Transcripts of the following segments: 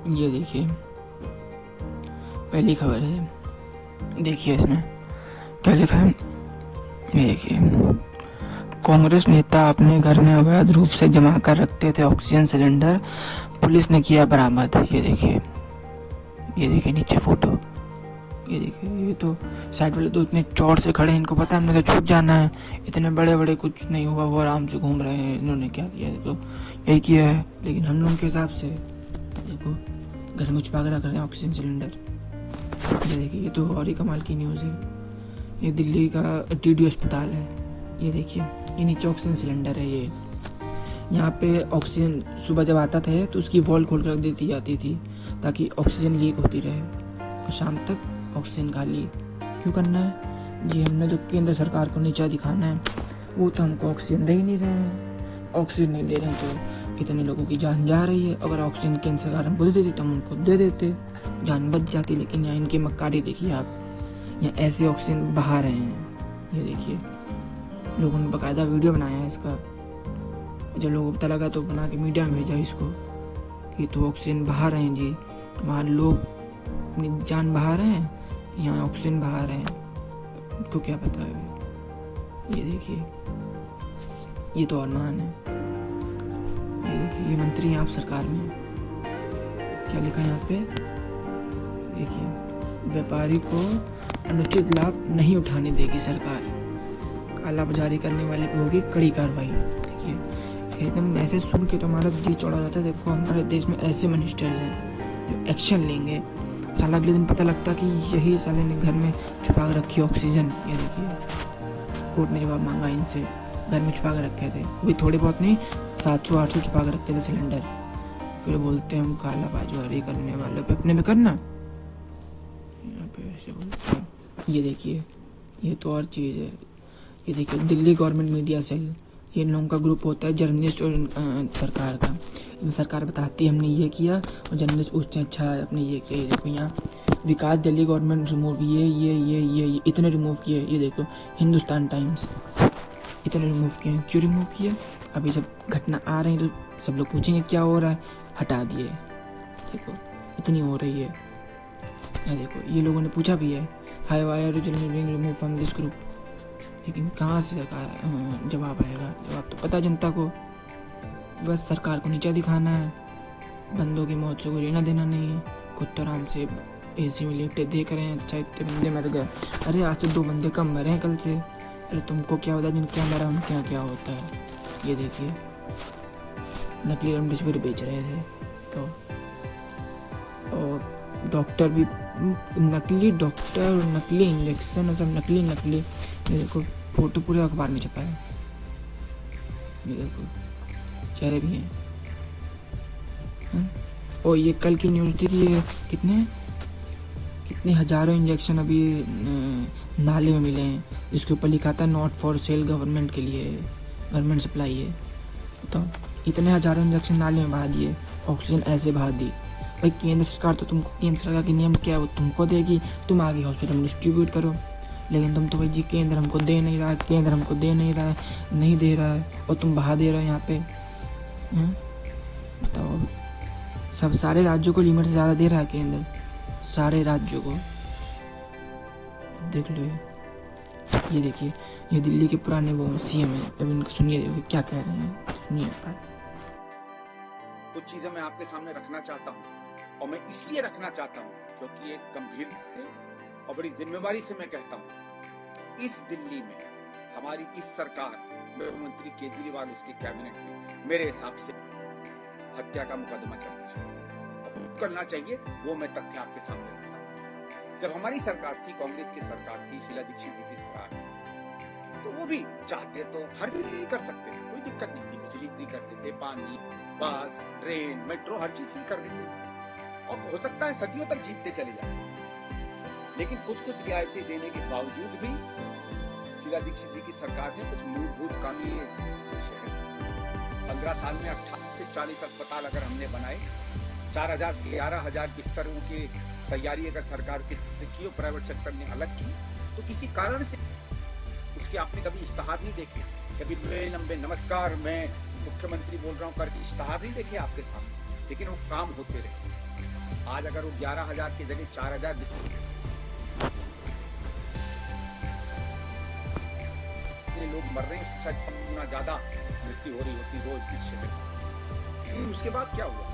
ये देखिए पहली खबर है, देखिए इसमें क्या लिखा है। ये देखिए, कांग्रेस नेता अपने घर में अवैध रूप से जमा कर रखते थे ऑक्सीजन सिलेंडर, पुलिस ने किया बरामद। ये देखिए नीचे फोटो। ये देखिए, ये तो साइड वाले तो इतने चौड़ से खड़े हैं, इनको पता है हमने तो छूट जाना है। इतने बड़े बड़े कुछ नहीं हुआ, वो आराम से घूम रहे हैं। इन्होंने क्या किया है, तो यही किया है। लेकिन हम लोगों के हिसाब से देखो, घर में छुपा कर रख रहे हैं ऑक्सीजन सिलेंडर। ये देखिए, ये तो और ही कमाल की न्यूज़ है। ये दिल्ली का टीडी अस्पताल है। ये देखिए, ये नीचे ऑक्सीजन सिलेंडर है। ये यहाँ पे ऑक्सीजन सुबह जब आता था तो उसकी वॉल खोल कर रख देती जाती थी ताकि ऑक्सीजन लीक होती रहे, और शाम तक ऑक्सीजन खाली। क्यों करना है जी? हमने तो केंद्र सरकार को नीचा दिखाना है। वो तो हमको ऑक्सीजन दे ही नहीं रहे हैं। ऑक्सीजन नहीं दे रहे हैं तो इतने लोगों की जान जा रही है। अगर ऑक्सीजन केंद्र सरकार हमको दे देती तो हम उनको दे देते, जान बच जाती। लेकिन यहाँ इनकी मक्कारी देखिए आप, यहाँ ऐसे ऑक्सीजन बहा रहे हैं। ये देखिए, लोगों ने बाकायदा वीडियो बनाया है इसका। जब लोगों को पता लगा तो बना के मीडिया में भेजा इसको कि तो ऑक्सीजन बहा रहे हैं जी, वहाँ लोग अपनी जान बहा रहे हैं, यहाँ ऑक्सीजन बहा रहे हैं, उनको क्या पता है। ये देखिए, ये तो अरमान है। ये देखिए, ये मंत्री हैं आप सरकार में, क्या लिखा है यहाँ पे। देखिए, व्यापारी को अनुचित लाभ नहीं उठाने देगी सरकार, काला बाजारी करने वाले पे होगी कड़ी कार्रवाई। देखिए, एकदम ऐसे सुन के तो हमारा जी चौड़ा जाता है। देखो, हमारे देश में ऐसे मिनिस्टर्स हैं जो एक्शन लेंगे, साला अगले दिन पता लगता कि यही साले ने घर में छुपा कर रखी ऑक्सीजन। ये देखिए, कोर्ट ने जवाब मांगा इनसे, घर में छुपा कर रखे थे, वो भी थोड़े बहुत नहीं, 700-800 छुपा कर रखे थे सिलेंडर। फिर बोलते हैं हम काला बाजारी करने वालों पे अपने में करना, यहाँ पे ऐसे बोलते हैं। ये देखिए, ये तो और चीज़ है। ये देखिए, दिल्ली गवर्नमेंट मीडिया सेल, ये इन लोगों का ग्रुप होता है जर्नलिस्ट और सरकार का। इनमें सरकार बताती है हमने ये किया, और जर्नलिस्ट पूछते हैं अच्छा आपने ये किया। ये देखो, यहाँ विकास दिल्ली गवर्नमेंट रिमूव ये इतने रिमूव किए। ये देखो, हिंदुस्तान टाइम्स इतने रिमूव किए। क्यों रिमूव किए? अभी जब घटना आ रही है तो सब लोग पूछेंगे क्या हो रहा है, हटा दिए। देखो, इतनी हो रही है। देखो, ये लोगों ने पूछा भी है, हाई why are remove from this group. लेकिन कहाँ से सरकार जवाब आएगा? जवाब तो पता जनता को, बस सरकार को नीचा दिखाना है। बंदों की मौत से कोई लेना देना नहीं है। खुद तो आराम से एसी में लेटे देख रहे हैं, अच्छा इतने बंदे मर गए, अरे आज से 2 बंदे कम मरे हैं कल से। अरे तुमको क्या पता जिन क्या मरा उनके यहाँ क्या होता है। ये देखिए, नकली रेमडेसिविर बेच रहे थे तो, और डॉक्टर भी नकली डॉक्टर, नकली इंजेक्शन, सब नकली। ये देखो, फोटो पूरे अखबार में छपा है। ये देखो, चेहरे भी हैं। और ये कल की न्यूज़ थी कि ये कितने हजारों इंजेक्शन अभी नाले में मिले हैं, जिसके ऊपर लिखा था नॉट फॉर सेल, गवर्नमेंट के लिए, गवर्नमेंट सप्लाई है। तो इतने हजारों इंजेक्शन नाले में बहा दिए, ऑक्सीजन ऐसे बहा दी। भाई केंद्र सरकार तो तुमको, केंद्र सरकार के नियम क्या है वो तुमको देगी, तुम आगे हॉस्पिटल में डिस्ट्रीब्यूट करो। लेकिन तुम तो भाई जी केंद्र हमको दे नहीं रहा है, केंद्र हमको दे नहीं रहा है, नहीं दे रहा है, और तुम बहा दे रहे हो यहाँ पे। बताओ, सब सारे राज्यों को लिमिट से ज़्यादा दे रहा है केंद्र, सारे राज्यों को। देख लो, ये देखिए, ये दिल्ली के पुराने वो सीएम है। अब इनको सुनिए क्या कह रहे हैं, सुनिए। कुछ चीजें मैं आपके सामने रखना चाहता हूँ, और मैं इसलिए रखना चाहता हूँ क्योंकि एक गंभीर से और बड़ी जिम्मेवारी से मैं कहता हूँ, इस दिल्ली में हमारी इस सरकार, मुख्यमंत्री केजरीवाल उसकी कैबिनेट में मेरे हिसाब से हत्या का मुकदमा चलना चाहिए, करना चाहिए। वो मैं तथ्य आपके सामने रखता हूँ। जब हमारी सरकार थी, कांग्रेस की सरकार थी, शीला दीक्षित जी की सरकार, तो वो भी चाहते तो हर चीज कर सकते थे, कोई दिक्कत नहीं थी। बिजली फ्री कर देते, पानी, बस, ट्रेन, मेट्रो, हर चीज फ्री कर देते, और हो सकता है सदियों तक जीतते चले जाते। लेकिन कुछ रियायतें देने के बावजूद भी शीला दीक्षित जी की सरकार ने कुछ मूलभूत काम किए। 15 साल में 28 से 40 अस्पताल अगर हमने बनाए, 11,000 बिस्तरों की तैयारी अगर सरकार की की और प्राइवेट सेक्टर ने अलग की, तो किसी कारण से उसके आपने कभी इश्तहार नहीं देखे, कभी लंबे नमस्कार मैं मुख्यमंत्री बोल रहा हूँ करके इश्तहार नहीं देखे आपके सामने, लेकिन वो काम होते रहे। आज अगर वो 11,000 की जगह 4,000 लोग मर रहे हैं, उससे 6 गुना ज्यादा मृत्यु हो रही होती रोज इस क्षेत्र में। उसके बाद क्या हुआ?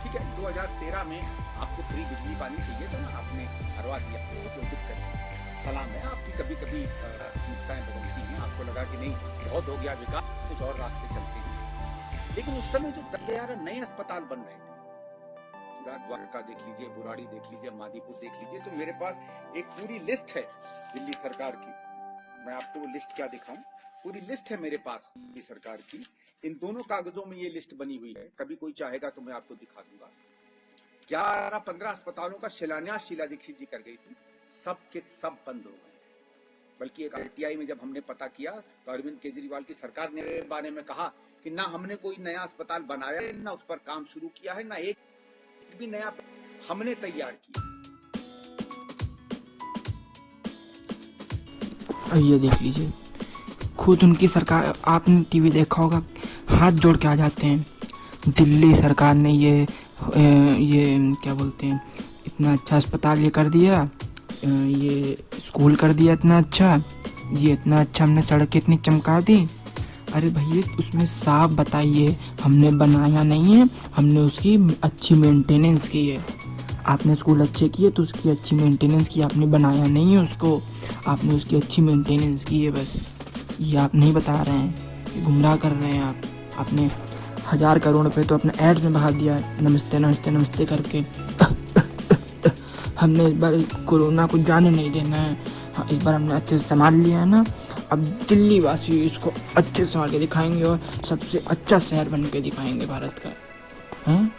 ठीक है, 2013 में आपको फ्री बिजली पानी चाहिए था ना, आपने हरवा दिया, तो दुख करें, सलाम है आपकी। कभी कभी प्राथमिकताएं बदलती हैं, आपको लगा कि नहीं बहुत हो गया विकास, कुछ और रास्ते चलते हैं। लेकिन उस समय जो 10,000 नए अस्पताल बन रहे थे, द्वारका देख लीजिए, बुराड़ी देख लीजिए, मादीपुर देख लीजिए, तो मेरे पास एक पूरी लिस्ट है दिल्ली सरकार की। मैं आपको वो लिस्ट क्या दिखाऊं, पूरी लिस्ट है मेरे पास दिल्ली सरकार की। इन दोनों कागजों में ये लिस्ट बनी हुई है, कभी कोई चाहेगा तो मैं आपको दिखा दूंगा। 11-15 अस्पतालों का शिलान्यास शीला दीक्षित जी कर गई थी, सब के सब बंद हो गए। बल्कि एक आरटीआई में जब हमने पता किया तो अरविंद केजरीवाल की सरकार ने मेरे बारे में कहा कि ना हमने कोई नया अस्पताल बनाया है, ना उस पर काम शुरू किया है, ना एक भी नया हमने तैयार किया। अब ये देख लीजिए, खुद उनकी सरकार, आपने टीवी देखा होगा, हाथ जोड़ के आ जाते हैं, दिल्ली सरकार ने ये क्या बोलते हैं, इतना अच्छा अस्पताल ये कर दिया, ये स्कूल कर दिया इतना अच्छा, ये इतना अच्छा, हमने सड़कें इतनी चमका दी। अरे भैया उसमें साफ बताइए, हमने बनाया नहीं है, हमने उसकी अच्छी मेंटेनेंस की है। आपने स्कूल अच्छे किए तो उसकी अच्छी मेंटेनेंस की, आपने बनाया नहीं है उसको, आपने उसकी अच्छी मेंटेनेंस की है बस। ये आप नहीं बता रहे हैं, ये गुमराह कर रहे हैं आप। आपने 1,000 करोड़ रुपए तो अपने एड्स में बहा दिया है, नमस्ते नमस्ते नमस्ते करके। हमने इस बार कोरोना को जाने नहीं देना है, इस बार हमने अच्छे से संभाल लिया है ना, अब दिल्ली वासी इसको अच्छे से संभाल के दिखाएंगे और सबसे अच्छा शहर बन के दिखाएंगे भारत का। हैं,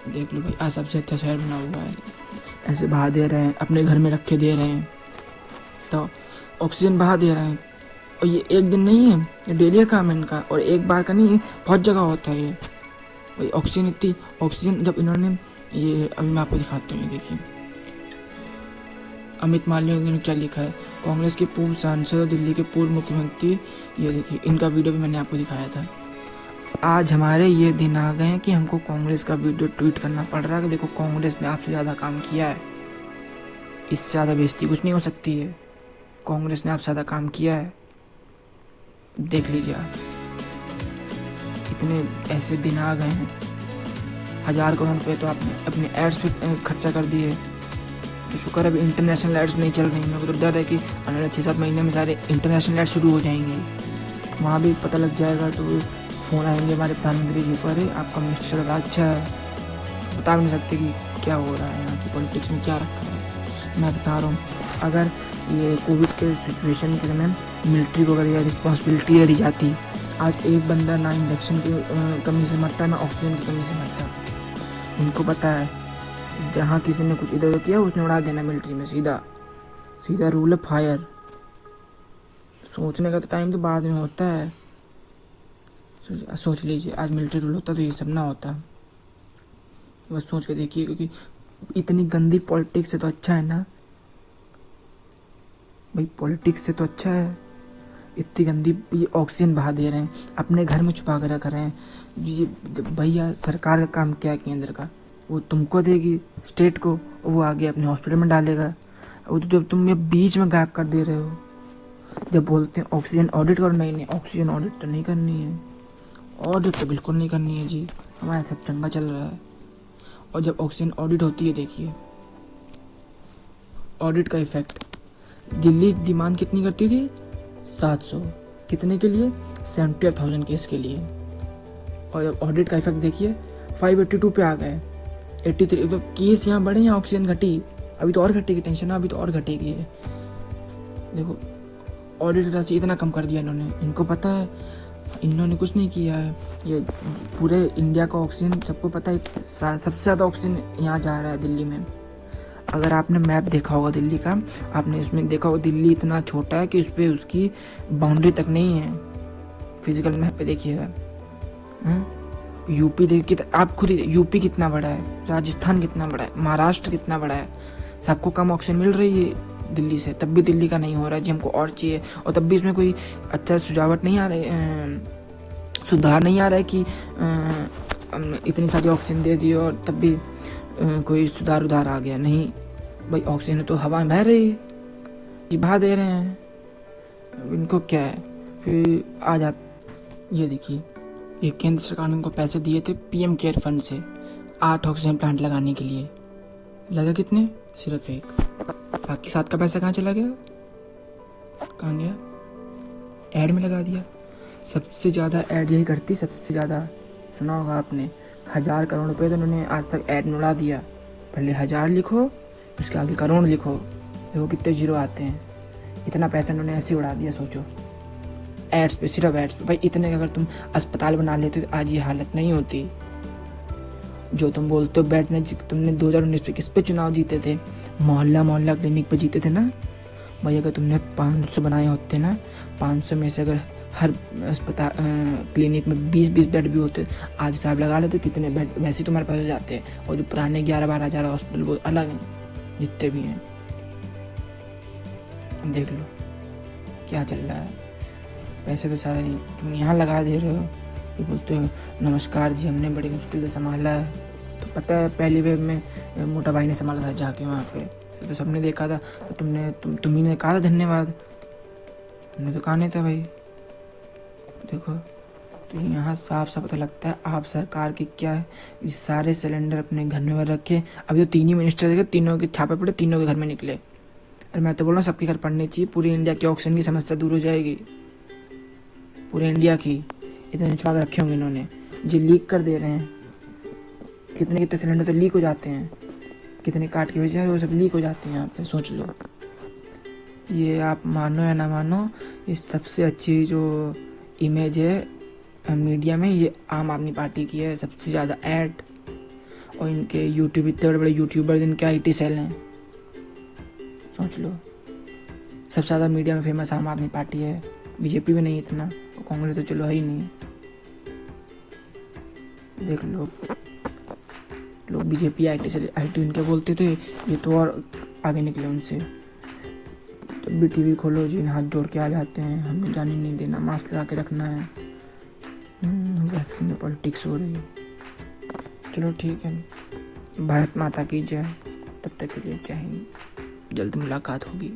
देख लो भाई, आज सबसे अच्छा शहर बना हुआ है, ऐसे बहा दे रहे हैं, अपने घर में रख के दे रहे हैं, तो ऑक्सीजन बहा दे रहे हैं। और ये एक दिन नहीं है, ये डेली का काम है इनका, और एक बार का नहीं, बहुत जगह होता है ये भाई। ऑक्सीजन इतनी, ऑक्सीजन जब इन्होंने ये, अभी मैं आपको दिखाता हूँ, ये देखिए अमित मालवीय ने क्या लिखा है, कांग्रेस के पूर्व सांसद, दिल्ली के पूर्व मुख्यमंत्री, ये देखिए इनका वीडियो भी मैंने आपको दिखाया था। आज हमारे ये दिन आ गए हैं कि हमको कांग्रेस का वीडियो ट्वीट करना पड़ रहा है कि देखो कांग्रेस ने आपसे ज़्यादा काम किया है, इससे ज़्यादा बेइज्जती कुछ नहीं हो सकती है, कांग्रेस ने आपसे ज़्यादा काम किया है, देख लीजिए आप। इतने ऐसे दिन आ गए हैं, 1,000 करोड़ रुपये तो आपने अपने एड्स पे खर्चा कर दिए, तो शुक्र अभी इंटरनेशनल एड्स नहीं चल रही। मेरे को तो डर है कि आने वाले 6-7 महीने में सारे इंटरनेशनल एड्स शुरू हो जाएंगे, वहाँ भी पता लग जाएगा, तो फ़ोन आएंगे हमारे प्रधानमंत्री जी को, अरे आपका मिनिस्टर चल रहा अच्छा है, बता भी नहीं सकते कि क्या हो रहा है यहाँ की पॉलिटिक्स में, क्या रखा है। मैं बता रहा हूँ, अगर ये कोविड के सिचुएशन के समय मिलिट्री को अगर यह रिस्पॉन्सिबिलिटी दी जाती, आज एक बंदा ना इंजेक्शन की कमी से मरता, ना ऑक्सीजन की कमी से मरता। उनको पता है, जहाँ किसी ने कुछ इधर किया उसने उड़ा देना मिलिट्री में, सीधा सीधा रूल है फायर। सोचने का तो टाइम तो बाद में होता है, सोच लीजिए आज मिलिट्री रूल होता तो ये सब ना होता, बस सोच के देखिए, क्योंकि इतनी गंदी पॉलिटिक्स से तो अच्छा है ना भाई, पॉलिटिक्स से तो अच्छा है, इतनी गंदी ये ऑक्सीजन बहा दे रहे हैं, अपने घर में छुपा कर रख रहे हैं। ये भैया सरकार का काम क्या है, केंद्र का, वो तुमको देगी स्टेट को, वो आगे अपने हॉस्पिटल में डालेगा, वो तो जब तुम ये बीच में गायब कर दे रहे हो। जब बोलते हैं ऑक्सीजन ऑडिट करो, नहीं ऑक्सीजन ऑडिट तो नहीं करनी है, ऑडिट तो बिल्कुल नहीं करनी है जी, हमारा सब चंगा चल रहा है। और जब ऑक्सीजन ऑडिट होती है, देखिए ऑडिट का इफेक्ट, दिल्ली डिमांड कितनी करती थी, 700, कितने के लिए, 78,000 केस के लिए, और जब ऑडिट का इफेक्ट देखिए 582 पे आ गए, 83 तो केस यहाँ बढ़े या ऑक्सीजन घटी, अभी तो और घटेगी, टेंशन है, अभी तो और घटेगी। देखो ऑडिट राशि इतना कम कर दिया इन्होंने, इनको पता है इन्होंने कुछ नहीं किया है, ये पूरे इंडिया का ऑक्सीजन सबको पता है, सबसे ज़्यादा ऑक्सीजन यहाँ जा रहा है दिल्ली में। अगर आपने मैप देखा होगा दिल्ली का, आपने इसमें देखा होगा दिल्ली इतना छोटा है कि उस पर उसकी बाउंड्री तक नहीं है, फिजिकल मैप पे देखिएगा। यूपी देखिए, आप खुद यूपी कितना बड़ा है, राजस्थान कितना बड़ा है, महाराष्ट्र कितना बड़ा है, सबको कम ऑक्सीजन मिल रही है दिल्ली से, तब भी दिल्ली का नहीं हो रहा है जी, हमको और चाहिए। और तब भी इसमें कोई अच्छा सुझावट नहीं आ रही, सुधार नहीं आ रहा है कि इतनी सारी ऑक्सीजन दे दी और तब भी कोई सुधार उधार आ गया। नहीं भाई, ऑक्सीजन तो हवा में बह रही है, ये बहा दे रहे हैं, अब इनको क्या है। फिर आ जा, ये देखिए, ये केंद्र सरकार ने इनको पैसे दिए थे पीएम केयर फंड से 8 ऑक्सीजन प्लांट लगाने के लिए। लगा कितने? सिर्फ 1। बाकी 7 का पैसा कहाँ चला गया? कहाँ गया? ऐड में लगा दिया। सबसे ज़्यादा ऐड यही करती, सबसे ज़्यादा। सुना होगा आपने, 1000 करोड़ रुपए तो उन्होंने आज तक ऐड में उड़ा दिया। पहले 1000 लिखो, उसके आगे करोड़ लिखो, देखो कितने जीरो आते हैं। इतना पैसा उन्होंने ऐसे उड़ा दिया, सोचो। एड्स पे, सिर्फ एड्स पे। भाई इतने का अगर तुम अस्पताल बना लेते तो आज ये हालत नहीं होती। जो तुम बोलते हो बैठने, तुमने 2019 पे किस पे चुनाव जीते थे? मोहल्ला मोहल्ला क्लिनिक पे जीते थे ना भाई। अगर तुमने 500 बनाए होते ना, 500 में से अगर हर अस्पताल क्लिनिक में 20-20 बेड भी होते, आज हिसाब लगा लेते कितने बेड वैसे तुम्हारे पास जाते हैं। और जो पुराने 11-12 हज़ार हॉस्पिटल वो अलग हैं, जितने भी हैं। देख लो क्या चल रहा है। पैसे तो सारे तुम यहाँ लगा दे रहे हो। ये बोलते हो नमस्कार जी, हमने बड़ी मुश्किल से संभाला है। तो पता है पहली वेव में मोटा भाई ने संभाला था जाके वहाँ पे, तो सबने देखा था। तो तुम्ही ने कहा था धन्यवाद, हमने तो कहा नहीं था भाई। देखो, तो यहाँ साफ साफ पता लगता है आप सरकार की क्या है। ये सारे सिलेंडर अपने घर में भर रखे। अभी तो 3 ही मिनिस्टर देखे, तीनों के छापे पड़े, तीनों के घर में निकले। और मैं तो बोल रहा हूँ सबके घर पड़ने चाहिए। पूरी इंडिया की ऑक्सीजन की समस्या दूर हो जाएगी, पूरे इंडिया की। इतने निचवा के रखे होंगे इन्होंने, जो लीक कर दे रहे हैं। कितने कितने सिलेंडर तो लीक हो जाते हैं, कितने काट के भेजे हैं, वो सब लीक हो जाते हैं यहाँ पे। सोच लो, ये आप मानो या ना मानो, ये सबसे अच्छी जो इमेज है मीडिया में, ये आम आदमी पार्टी की है। सबसे ज़्यादा ऐड, और इनके यूट्यूब, इतने बड़े बड़े यूट्यूबर्स, इनके IT सेल हैं। सोच लो, सबसे ज़्यादा मीडिया में फेमस आम आदमी पार्टी है। बीजेपी में नहीं इतना, और कांग्रेस तो चलो है ही नहीं। देख लो, लोग बीजेपी IT इनके बोलते थे, ये तो और आगे निकले उनसे। जब भी टीवी खोलो जी, हाथ जोड़ के आ जाते हैं, हमें जाने नहीं देना, मास्क लगा के रखना है, वैक्सीन में पॉलिटिक्स हो रही है। चलो ठीक है, भारत माता की जय। तब तक के लिए जय हिंद, जल्द मुलाकात होगी।